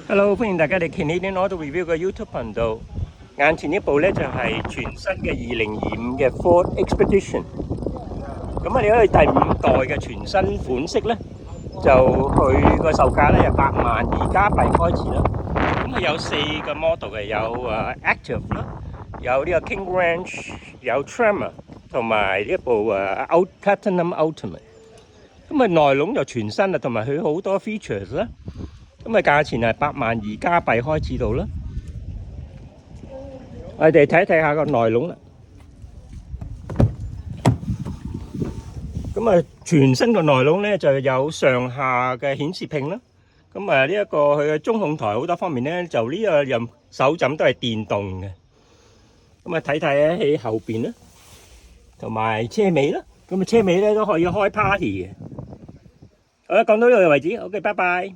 Hello，歡迎大家嚟 Canadian Auto Review 嘅 YouTube 頻道。眼前呢部咧就係全新嘅2025嘅 Ford Expedition。咁你可以第5代嘅全新款式咧，就佢個售價咧由82000加幣開始啦。咁佢有4個 model 嘅，有Active 啦，有呢個 King Ranch，有 Tremor，同埋呢部Platinum Ultimate。咁內籠就全新啦，同埋佢好多 features 啦。咁價錢係82000加幣開始到啦。我哋睇睇下個內籠啦。咁全新個內籠咧就有上下嘅顯示屏啦。咁呢一個佢嘅中控台好多方面咧，就呢個任手枕都係電動嘅。咁睇睇喺後邊啦，同埋車尾啦。咁車尾咧都可以開 party 嘅。好啦，講到呢度為止，OK，拜拜。